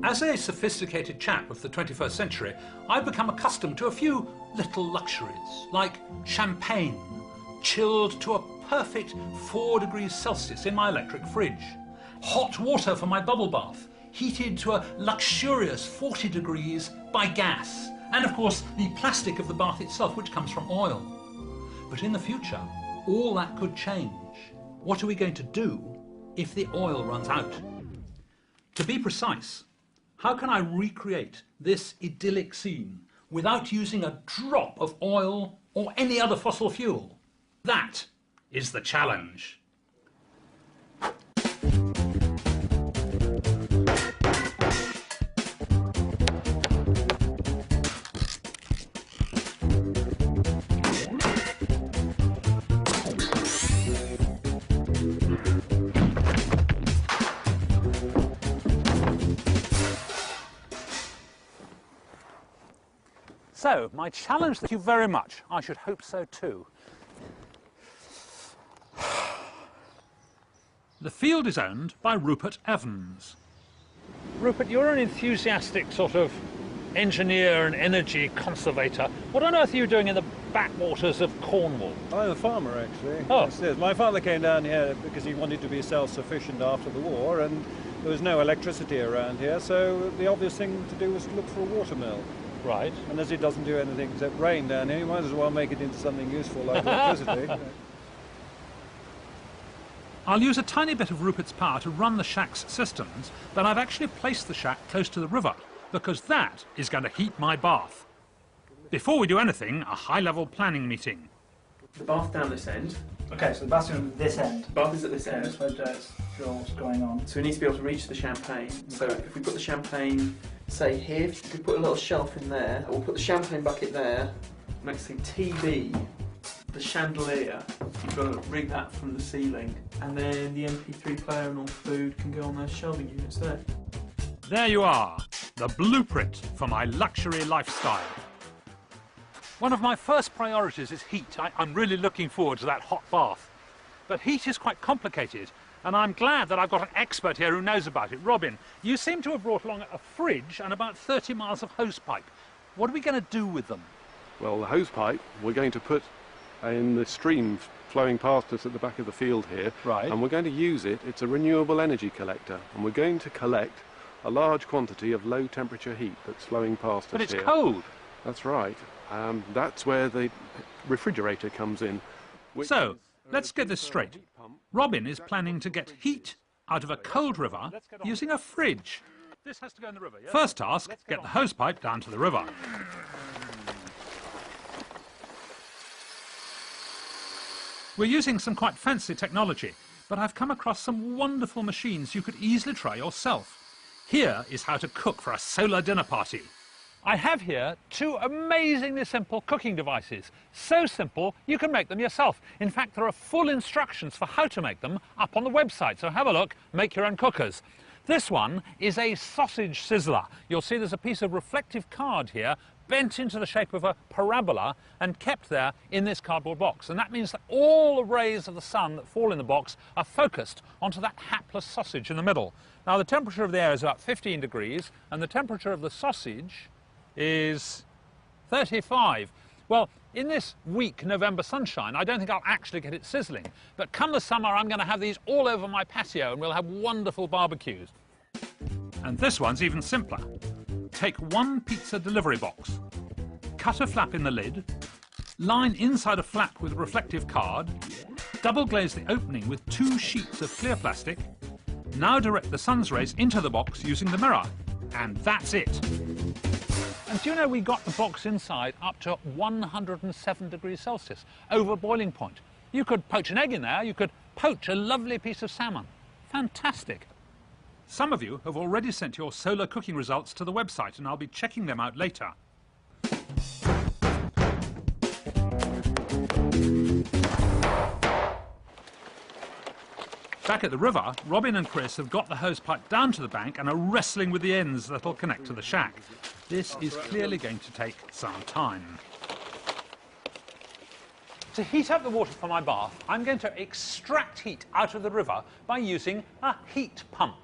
As a sophisticated chap of the 21st century, I've become accustomed to a few little luxuries, like champagne, chilled to a perfect 4 degrees Celsius in my electric fridge, hot water for my bubble bath, heated to a luxurious 40 degrees by gas, and of course the plastic of the bath itself, which comes from oil. But in the future, all that could change. What are we going to do if the oil runs out? To be precise, how can I recreate this idyllic scene without using a drop of oil or any other fossil fuel? That is the challenge. So, my challenge, thank you very much. I should hope so too. The field is owned by Rupert Evans. Rupert, you're an enthusiastic sort of engineer and energy conservator. What on earth are you doing in the backwaters of Cornwall? I'm a farmer, actually. Oh. Yes. My father came down here because he wanted to be self-sufficient after the war, and there was no electricity around here, so the obvious thing to do was to look for a watermill. Right. And as it doesn't do anything except rain down here, you might as well make it into something useful like electricity. I'll use a tiny bit of Rupert's power to run the shack's systems, but I've actually placed the shack close to the river, because that is going to heat my bath. Before we do anything, a high-level planning meeting. The bath down this end. Okay, so the bathroom at this end. The bath is at this end. That's where Dirt's what's going on. So we need to be able to reach the champagne. So if we put the champagne, say here, if we put a little shelf in there, we'll put the champagne bucket there. Next thing, TV, the chandelier. You've got to rig that from the ceiling. And then the MP3 player and all food can go on those shelving units there. There you are, the blueprint for my luxury lifestyle. One of my first priorities is heat. I'm really looking forward to that hot bath. But heat is quite complicated, and I'm glad that I've got an expert here who knows about it. Robin, you seem to have brought along a fridge and about 30 miles of hose pipe. What are we going to do with them? Well, the hose pipe we're going to put in the stream flowing past us at the back of the field here. Right. And we're going to use it. It's a renewable energy collector, and we're going to collect a large quantity of low temperature heat that's flowing past us here. But it's cold. That's right. That's where the refrigerator comes in. So, let's get this straight. Robin is planning to get heat out of a cold river using a fridge. This has to go in the river, yeah? First task, get the hose pipe down to the river. We're using some quite fancy technology, but I've come across some wonderful machines you could easily try yourself. Here is how to cook for a solar dinner party. I have here two amazingly simple cooking devices. So simple, you can make them yourself. In fact, there are full instructions for how to make them up on the website, so have a look, make your own cookers. This one is a sausage sizzler. You'll see there's a piece of reflective card here, bent into the shape of a parabola and kept there in this cardboard box. And that means that all the rays of the sun that fall in the box are focused onto that hapless sausage in the middle. Now, the temperature of the air is about 15 degrees, and the temperature of the sausage is 35. Well, in this weak November sunshine, I don't think I'll actually get it sizzling. But come the summer, I'm going to have these all over my patio, and we'll have wonderful barbecues. And this one's even simpler. Take one pizza delivery box, cut a flap in the lid, line inside a flap with reflective card, double glaze the opening with 2 sheets of clear plastic. Now direct the sun's rays into the box using the mirror. And that's it. And do you know we got the box inside up to 107 degrees Celsius, over boiling point. You could poach an egg in there, you could poach a lovely piece of salmon. Fantastic. Some of you have already sent your solar cooking results to the website, and I'll be checking them out later. Back at the river, Robin and Chris have got the hose pipe down to the bank and are wrestling with the ends that'll connect to the shack. This is clearly going to take some time. To heat up the water for my bath, I'm going to extract heat out of the river by using a heat pump.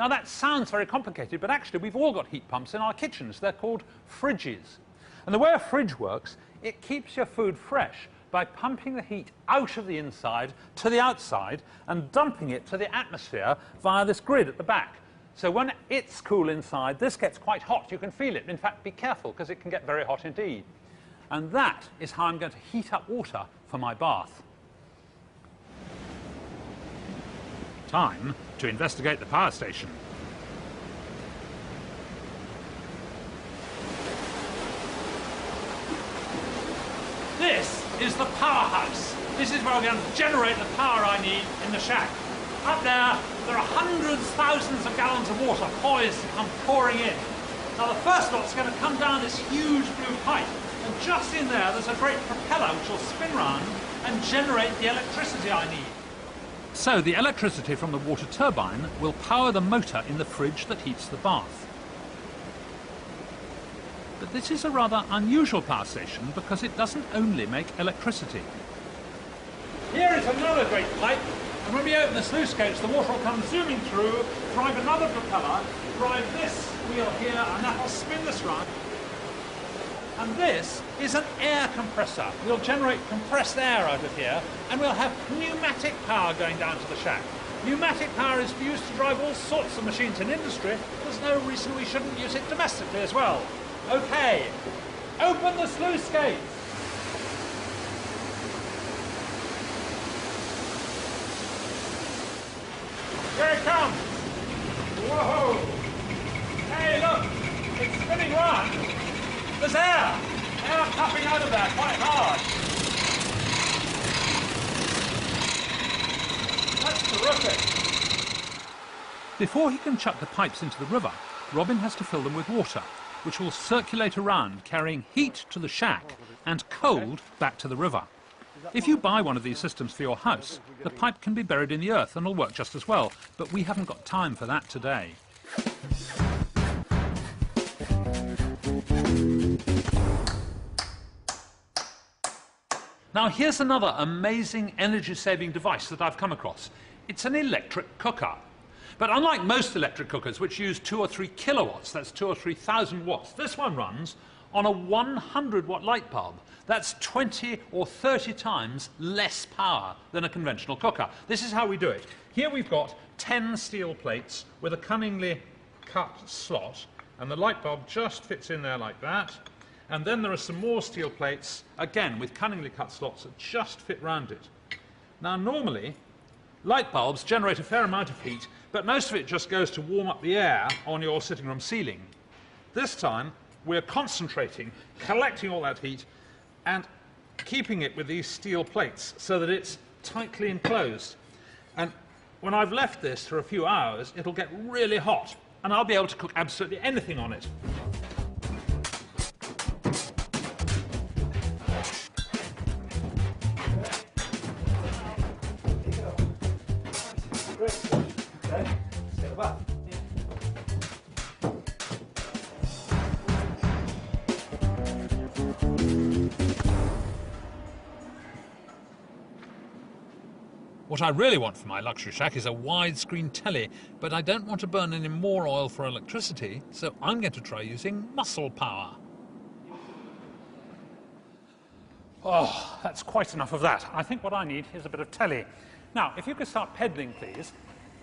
Now that sounds very complicated, but actually we've all got heat pumps in our kitchens. They're called fridges. And the way a fridge works, it keeps your food fresh by pumping the heat out of the inside to the outside and dumping it to the atmosphere via this grid at the back. So when it's cool inside, this gets quite hot. You can feel it. In fact, be careful, because it can get very hot indeed. And that is how I'm going to heat up water for my bath. Time to investigate the power station. This is the powerhouse. This is where I'm going to generate the power I need in the shack. Up there are hundreds, thousands of gallons of water poised to come pouring in. Now the first lot's going to come down this huge blue pipe, and just in there's a great propeller which will spin round and generate the electricity I need. So the electricity from the water turbine will power the motor in the fridge that heats the bath. But this is a rather unusual power station because it doesn't only make electricity. Here is another great pipe, and when we open the sluice gates, the water will come zooming through, drive another propeller, drive this wheel here, and that will spin this round. And this is an air compressor. We'll generate compressed air out of here, and we'll have pneumatic power going down to the shack. Pneumatic power is used to drive all sorts of machines in industry. There's no reason we shouldn't use it domestically as well. Okay, open the sluice gates. Here it comes. Whoa! Hey, look, it's spinning round. There's air puffing out of there quite hard. That's terrific. Before he can chuck the pipes into the river, Robin has to fill them with water, which will circulate around, carrying heat to the shack and cold back to the river. If you buy one of these systems for your house, the pipe can be buried in the earth and will work just as well, but we haven't got time for that today. Now here's another amazing energy-saving device that I've come across. It's an electric cooker. But unlike most electric cookers, which use 2 or 3 kilowatts, that's 2,000 or 3,000 watts, this one runs on a 100-watt light bulb. That's 20 or 30 times less power than a conventional cooker. This is how we do it. Here we've got 10 steel plates with a cunningly cut slot, and the light bulb just fits in there like that. And then there are some more steel plates, again with cunningly cut slots that just fit round it. Now normally, light bulbs generate a fair amount of heat, but most of it just goes to warm up the air on your sitting room ceiling. This time, we're concentrating, collecting all that heat, and keeping it with these steel plates so that it's tightly enclosed. And when I've left this for a few hours, it'll get really hot, and I'll be able to cook absolutely anything on it. What I really want for my luxury shack is a widescreen telly, but I don't want to burn any more oil for electricity, so I'm going to try using muscle power. Oh, that's quite enough of that. I think what I need is a bit of telly. Now, if you could start pedalling, please.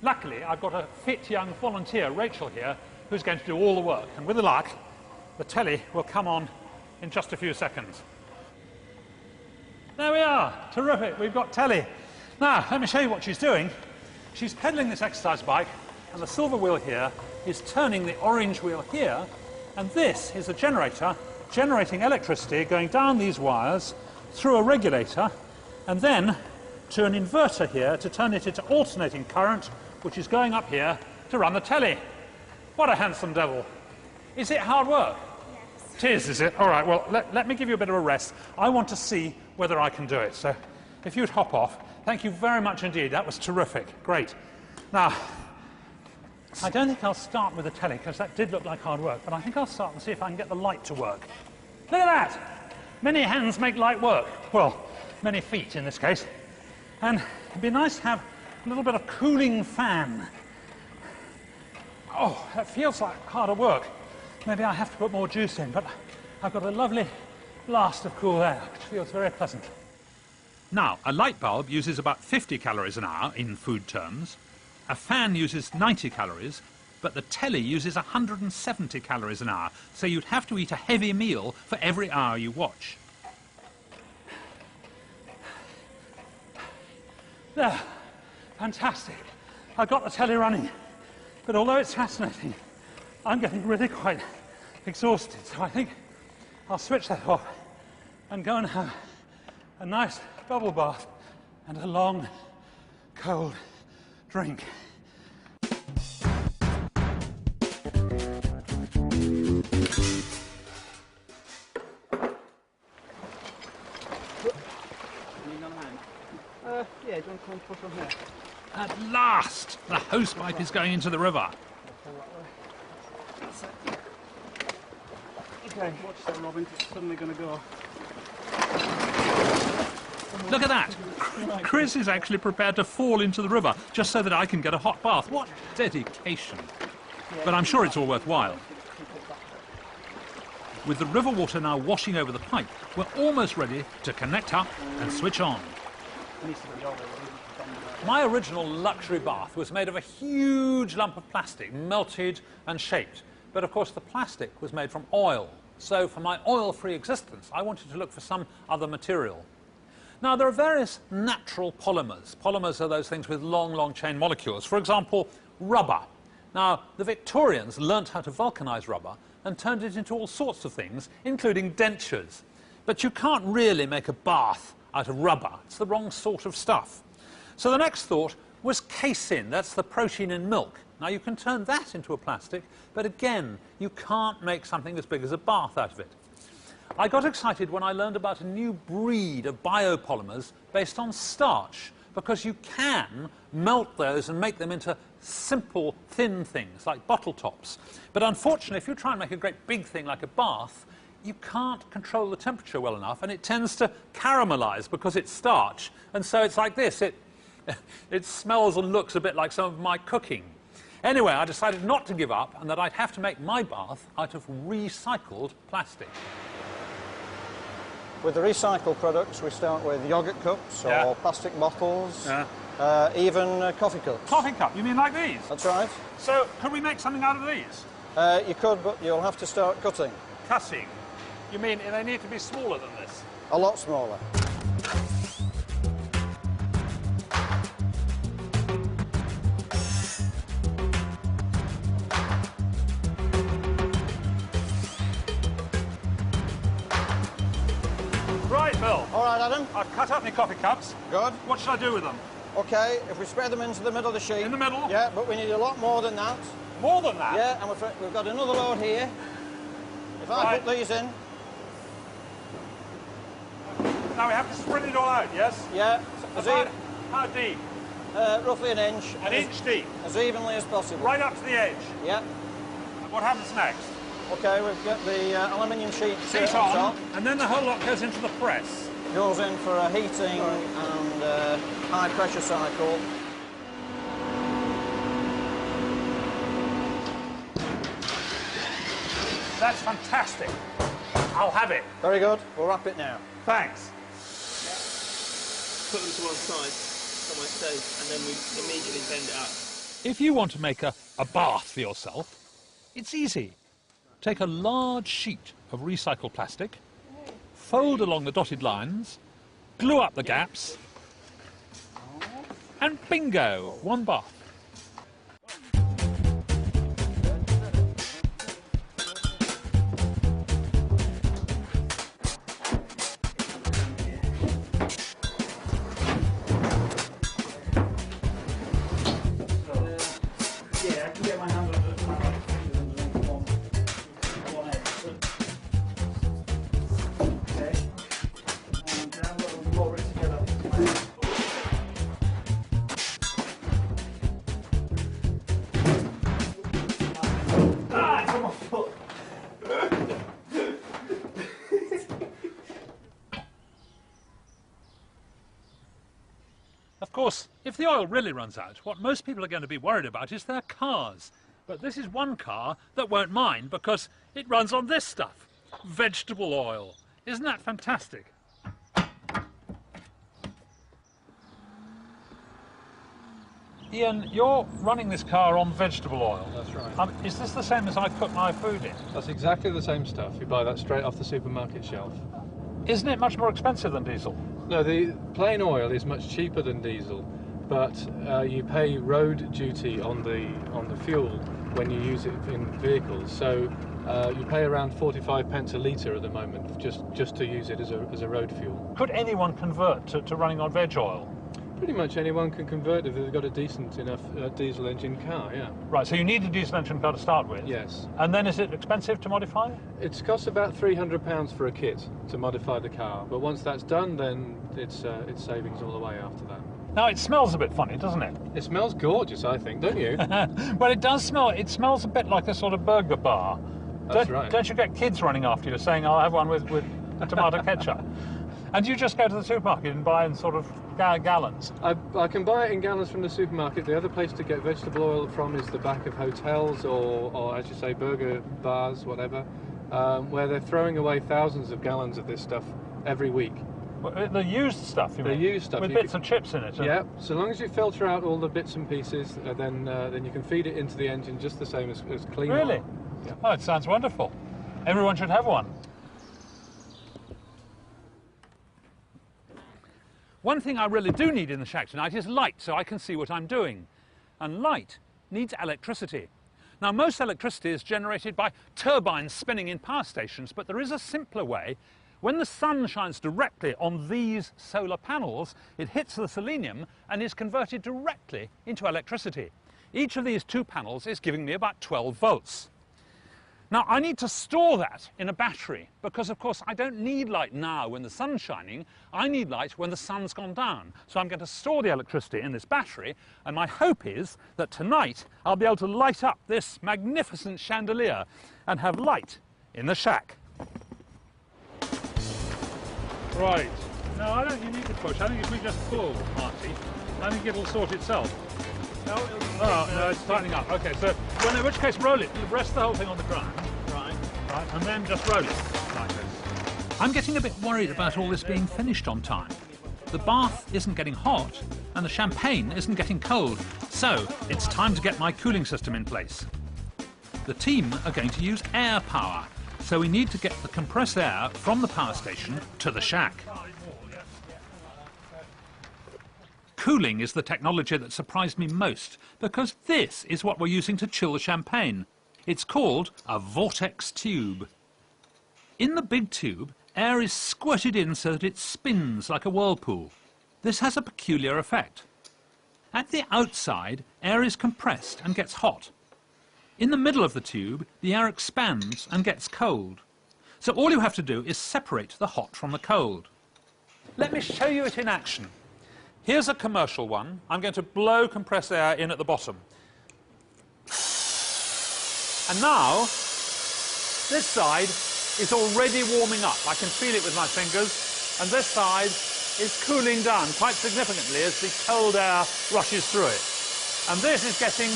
Luckily, I've got a fit young volunteer, Rachel, here, who's going to do all the work. And with luck, the telly will come on in just a few seconds. There we are. Terrific. We've got telly. Now, let me show you what she's doing. She's pedaling this exercise bike, and the silver wheel here is turning the orange wheel here, and this is a generator generating electricity going down these wires through a regulator, and then to an inverter here to turn it into alternating current, which is going up here to run the telly. What a handsome devil. Is it hard work? Yes. It is it? All right, well, let me give you a bit of a rest. I want to see whether I can do it. So if you'd hop off. Thank you very much indeed. That was terrific. Great. Now, I don't think I'll start with the telly, because that did look like hard work, but I think I'll start and see if I can get the light to work. Look at that! Many hands make light work. Well, many feet in this case. And it'd be nice to have a little bit of cooling fan. Oh, that feels like harder work. Maybe I have to put more juice in, but I've got a lovely blast of cool air, which feels very pleasant. Now, a light bulb uses about 50 calories an hour in food terms. A fan uses 90 calories, but the telly uses 170 calories an hour, so you'd have to eat a heavy meal for every hour you watch. There, fantastic. I've got the telly running, but although it's fascinating, I'm getting really quite exhausted, so I think I'll switch that off and go and have a nice bubble bath and a long, cold drink. Yeah, do you want to come and push on here? At last! The hosepipe is going into the river. Okay, watch that, Robin. It's suddenly going to go. Look at that! Chris is actually prepared to fall into the river just so that I can get a hot bath. What dedication! But I'm sure it's all worthwhile. With the river water now washing over the pipe, we're almost ready to connect up and switch on. My original luxury bath was made of a huge lump of plastic, melted and shaped. But of course the plastic was made from oil. So for my oil-free existence, I wanted to look for some other material. Now there are various natural polymers. Polymers are those things with long, long chain molecules. For example, rubber. Now the Victorians learnt how to vulcanize rubber and turned it into all sorts of things, including dentures. But you can't really make a bath out of rubber. It's the wrong sort of stuff. So the next thought was casein. That's the protein in milk. Now you can turn that into a plastic, but again, you can't make something as big as a bath out of it. I got excited when I learned about a new breed of biopolymers based on starch, because you can melt those and make them into simple, thin things like bottle tops. But unfortunately, if you try and make a great big thing like a bath, you can't control the temperature well enough, and it tends to caramelize because it's starch. And so it's like this. It smells and looks a bit like some of my cooking. Anyway, I decided not to give up and that I'd have to make my bath out of recycled plastic. With the recycled products, we start with yogurt cups or plastic bottles, even coffee cups. Coffee cup? You mean like these? That's right. So, could we make something out of these? You could, but you'll have to start cutting. Cutting? You mean they need to be smaller than this? A lot smaller. Right, Bill. All right, Adam. I've cut up my coffee cups. Good. What should I do with them? OK, if we spread them into the middle of the sheet. In the middle? Yeah, but we need a lot more than that. More than that? Yeah, and we've got another load here. If I put these in. Now we have to spread it all out, yes? Yeah. How deep? Roughly an inch. An inch deep? As evenly as possible. Right up to the edge? Yeah. And what happens next? OK, we've got the aluminium sheet on top. And then the whole lot goes into the press? Goes in for a heating and high pressure cycle. That's fantastic. I'll have it. Very good. We'll wrap it now. Thanks. Put them to one side, somewhere safe, and then we immediately bend it up. If you want to make a bath for yourself, it's easy. Take a large sheet of recycled plastic, fold along the dotted lines, glue up the gaps, and bingo, one bath. Of course, if the oil really runs out, what most people are going to be worried about is their cars. But this is one car that won't mind because it runs on this stuff, vegetable oil. Isn't that fantastic? Ian, you're running this car on vegetable oil. That's right. Is this the same as I cook my food in? That's exactly the same stuff. You buy that straight off the supermarket shelf. Isn't it much more expensive than diesel? No, the plain oil is much cheaper than diesel, but you pay road duty on the fuel when you use it in vehicles. So you pay around 45 pence a litre at the moment just to use it as a road fuel. Could anyone convert to running on veg oil? Pretty much anyone can convert if they've got a decent enough diesel engine car, yeah. Right, so you need a diesel engine car to start with? Yes. And then is it expensive to modify? It costs about £300 for a kit to modify the car, but once that's done, then it's savings all the way after that. Now, it smells a bit funny, doesn't it? It smells gorgeous, I think, don't you? Well, it does smell. It smells a bit like a sort of burger bar. That's right. Don't you get kids running after you saying, I'll have one with tomato ketchup? And you just go to the supermarket and buy in sort of gallons? I can buy it in gallons from the supermarket. The other place to get vegetable oil from is the back of hotels or as you say, burger bars, whatever, where they're throwing away thousands of gallons of this stuff every week. Well, the used stuff, you mean? The used stuff. With bits of chips in it? Yeah, so long as you filter out all the bits and pieces, then you can feed it into the engine just the same as clean oil. Really? Yeah. Oh, it sounds wonderful. Everyone should have one. One thing I really do need in the shack tonight is light, so I can see what I'm doing. And light needs electricity. Now, most electricity is generated by turbines spinning in power stations, but there is a simpler way. When the sun shines directly on these solar panels, it hits the selenium and is converted directly into electricity. Each of these 2 panels is giving me about 12 volts. Now, I need to store that in a battery because, of course, I don't need light now when the sun's shining. I need light when the sun's gone down. So I'm going to store the electricity in this battery, and my hope is that tonight I'll be able to light up this magnificent chandelier and have light in the shack. Right. No, I don't think you need to push. I think if we just pull, Marty, I think it'll sort itself. No, it's tightening up. Okay, so in which case roll it. Rest the whole thing on the ground. Right. Right, and then just roll it like this. I'm getting a bit worried about all this being finished on time. The bath isn't getting hot, and the champagne isn't getting cold. So it's time to get my cooling system in place. The team are going to use air power, so we need to get the compressed air from the power station to the shack. Cooling is the technology that surprised me most, because this is what we're using to chill the champagne. It's called a Vortex Tube. In the big tube, air is squirted in so that it spins like a whirlpool. This has a peculiar effect. At the outside, air is compressed and gets hot. In the middle of the tube, the air expands and gets cold. So all you have to do is separate the hot from the cold. Let me show you it in action. Here's a commercial one. I'm going to blow compressed air in at the bottom. And now, this side is already warming up. I can feel it with my fingers. And this side is cooling down quite significantly as the cold air rushes through it. And this is getting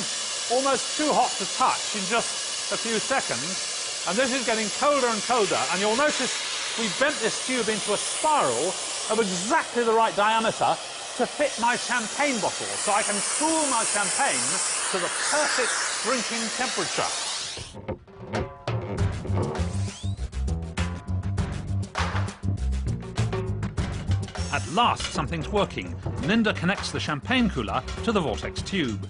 almost too hot to touch in just a few seconds. And this is getting colder and colder. And you'll notice we've bent this tube into a spiral of exactly the right diameter to fit my champagne bottle, so I can cool my champagne to the perfect drinking temperature. At last, something's working. Linda connects the champagne cooler to the Vortex Tube.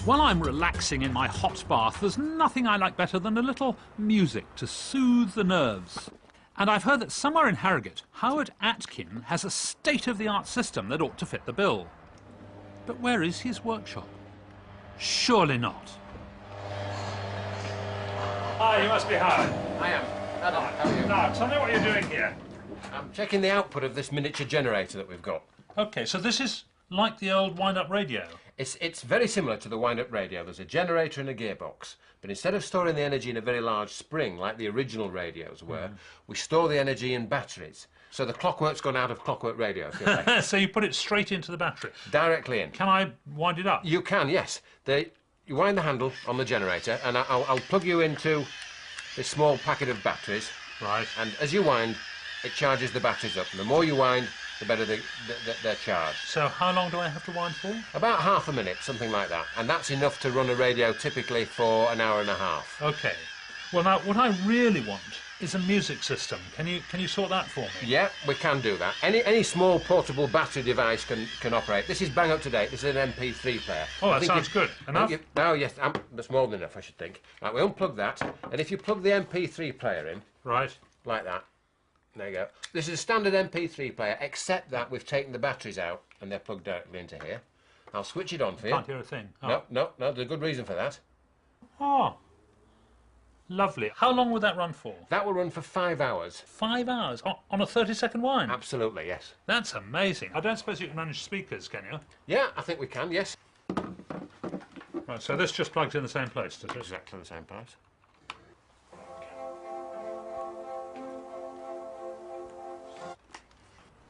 While I'm relaxing in my hot bath, there's nothing I like better than a little music to soothe the nerves. And I've heard that somewhere in Harrogate, Howard Atkin has a state-of-the-art system that ought to fit the bill. But where is his workshop? Surely not. Hi, you must be Howard. I am. Adam, how are you? Now, tell me what you're doing here. I'm checking the output of this miniature generator that we've got. OK, so this is like the old wind-up radio? It's very similar to the wind-up radio. There's a generator and a gearbox. But instead of storing the energy in a very large spring, like the original radios were, we store the energy in batteries. So the clockwork's gone out of Clockwork Radio, if you like. So you put it straight into the battery? Directly in. Can I wind it up? You can, yes. You wind the handle on the generator, and I'll plug you into this small packet of batteries. Right. And as you wind, it charges the batteries up. And the more you wind, the better they're charged. So how long do I have to wind for? About half a minute, something like that. And that's enough to run a radio typically for an hour and a half. OK. Well, now, what I really want is a music system. Can you sort that for me? Yeah, we can do that. Any small portable battery device can operate. This is bang up to date. This is an MP3 player. Oh, that sounds good. Enough? Oh, yes, that's more than enough, I should think. Right, we unplug that, and if you plug the MP3 player in... Right. Like that. There you go. This is a standard MP3 player, except that we've taken the batteries out, and they're plugged directly into here. I'll switch it on for you. Can't hear a thing. Oh. No, there's a good reason for that. Oh. Lovely. How long would that run for? That will run for 5 hours. 5 hours? On a 30-second wind? Absolutely, yes. That's amazing. I don't suppose you can manage speakers, can you? Yeah, I think we can, yes. Right, so this just plugs in the same place, does it? Exactly the same place.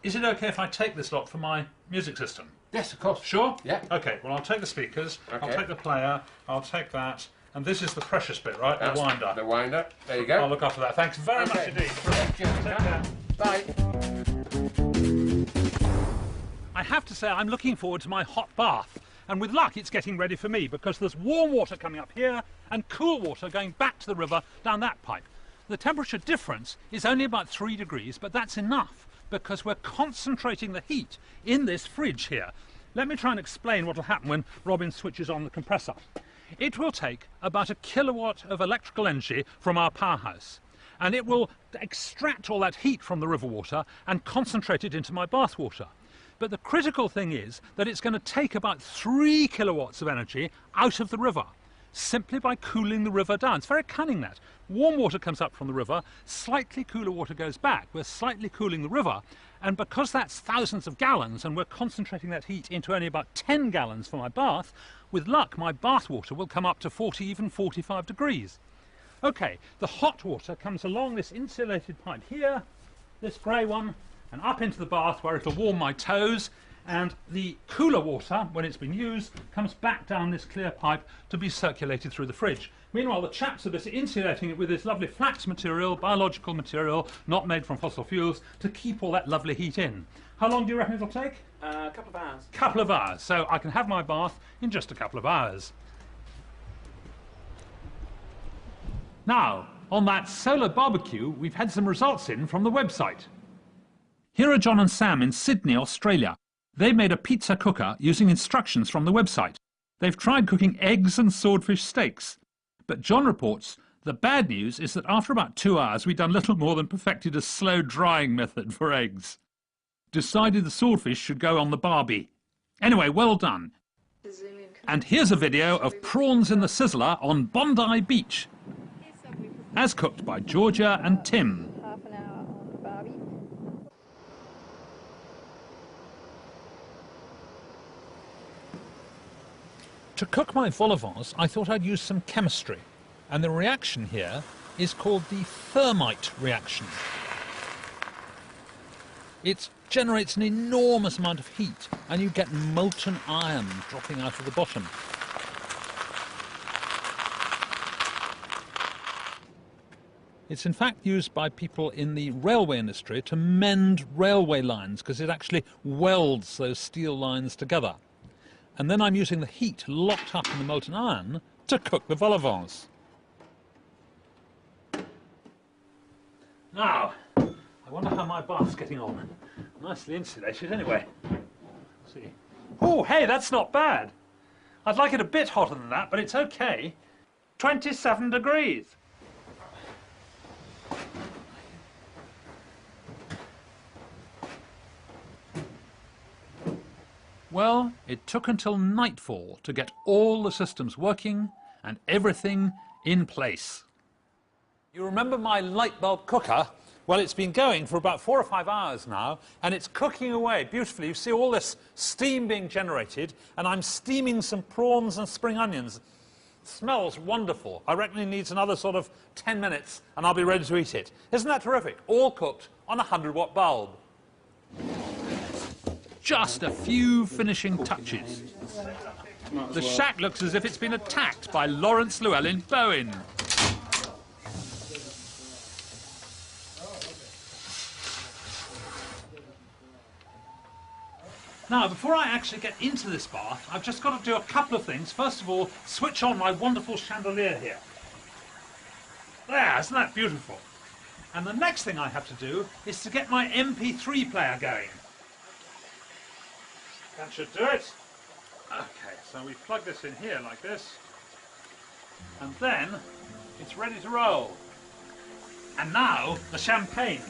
Is it OK if I take this lot for my music system? Yes, of course. Sure? Yeah. OK, well, I'll take the speakers, Okay. I'll take the player, I'll take that, and this is the precious bit, right? The winder. The winder. There you go. I'll look after that. Thanks very much indeed. Cheers. Take care. Bye. I have to say I'm looking forward to my hot bath. And with luck, it's getting ready for me because there's warm water coming up here and cool water going back to the river down that pipe. The temperature difference is only about 3 degrees, but that's enough because we're concentrating the heat in this fridge here. Let me try and explain what will happen when Robin switches on the compressor. It will take about 1 kilowatt of electrical energy from our powerhouse, and it will extract all that heat from the river water and concentrate it into my bath water. But the critical thing is that it's going to take about 3 kilowatts of energy out of the river, simply by cooling the river down. It's very cunning, that. Warm water comes up from the river, slightly cooler water goes back. We're slightly cooling the river, and because that's thousands of gallons and we're concentrating that heat into only about 10 gallons for my bath, with luck my bath water will come up to 40, even 45 degrees. OK, the hot water comes along this insulated pipe here, this grey one, and up into the bath where it'll warm my toes, and the cooler water, when it's been used, comes back down this clear pipe to be circulated through the fridge. Meanwhile, the chaps are busy insulating it with this lovely flax material, biological material, not made from fossil fuels, to keep all that lovely heat in. How long do you reckon it'll take? A couple of hours. Couple of hours, so I can have my bath in just a couple of hours. Now, on that solar barbecue, we've had some results in from the website. Here are John and Sam in Sydney, Australia. They made a pizza cooker using instructions from the website. They've tried cooking eggs and swordfish steaks. But John reports the bad news is that after about 2 hours, we'd done little more than perfected a slow drying method for eggs. Decided the swordfish should go on the barbie. Anyway, well done. And here's a video of prawns in the sizzler on Bondi Beach, as cooked by Georgia and Tim. Half an hour on the barbie. To cook my vol au vents, I thought I'd use some chemistry, and the reaction here is called the thermite reaction. It generates an enormous amount of heat, and you get molten iron dropping out of the bottom. It's in fact used by people in the railway industry to mend railway lines, because it actually welds those steel lines together. And then I'm using the heat locked up in the molten iron to cook the vol au vents. Now, I wonder how my bath's getting on. Nicely insulated anyway. Let's see. Oh, hey, that's not bad. I'd like it a bit hotter than that, but it's okay. 27 degrees. Well, it took until nightfall to get all the systems working and everything in place. You remember my light bulb cooker? Well, it's been going for about 4 or 5 hours now, and it's cooking away beautifully. You see all this steam being generated, and I'm steaming some prawns and spring onions. Smells wonderful. I reckon it needs another sort of 10 minutes and I'll be ready to eat it. Isn't that terrific? All cooked on a 100-watt bulb. Just a few finishing touches. The shack looks as if it's been attacked by Lawrence Llewellyn Bowen. Now, before I actually get into this bath, I've just got to do a couple of things. First of all, switch on my wonderful chandelier here. There, isn't that beautiful? And the next thing I have to do is to get my MP3 player going. That should do it. Okay, so we plug this in here like this. And then it's ready to roll. And now, the champagne.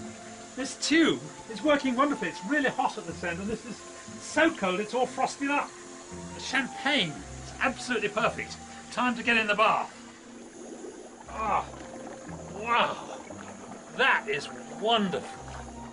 This tube is working wonderfully. It's really hot at this end, and this is so cold it's all frosted up. The champagne is absolutely perfect. Time to get in the bath. Ah, wow. That is wonderful.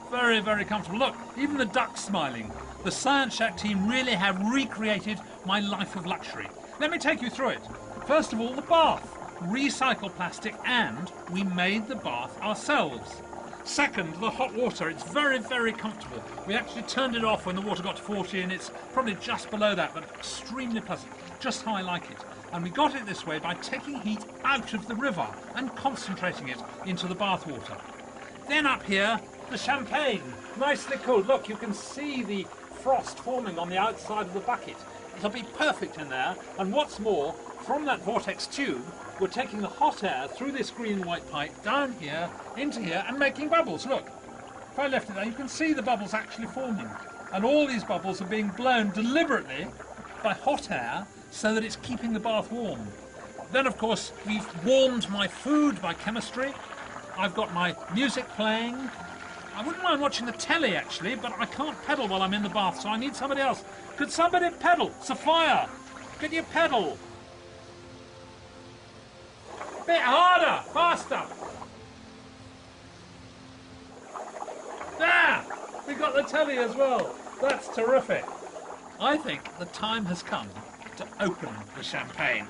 Very, very comfortable. Look, even the duck's smiling. The Science Shack team really have recreated my life of luxury. Let me take you through it. First of all, the bath. Recycled plastic, and we made the bath ourselves. Second, the hot water. It's very, very comfortable. We actually turned it off when the water got to 40 and it's probably just below that, but extremely pleasant. Just how I like it. And we got it this way by taking heat out of the river and concentrating it into the bath water. Then up here, the champagne. Nicely cooled. Look, you can see the frost forming on the outside of the bucket. It'll be perfect in there. And what's more, from that Vortex Tube, we're taking the hot air through this green and white pipe down here, into here, and making bubbles. Look, if I left it there, you can see the bubbles actually forming. And all these bubbles are being blown deliberately by hot air so that it's keeping the bath warm. Then, of course, we've warmed my food by chemistry. I've got my music playing. I wouldn't mind watching the telly, actually, but I can't pedal while I'm in the bath, so I need somebody else. Could somebody pedal? Sophia, could you pedal? Bit harder, faster. There! We got the telly as well. That's terrific. I think the time has come to open the champagne.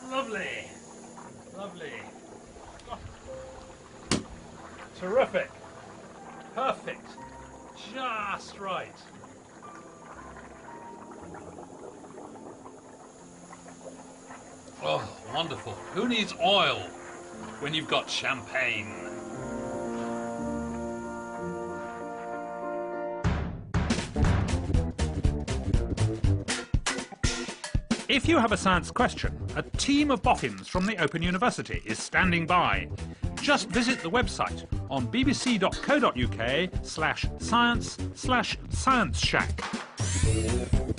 Lovely. Lovely. Oh. Terrific. Perfect. Just right. Oh, wonderful. Who needs oil when you've got champagne? If you have a science question, a team of boffins from the Open University is standing by. Just visit the website on bbc.co.uk/science/scienceshack.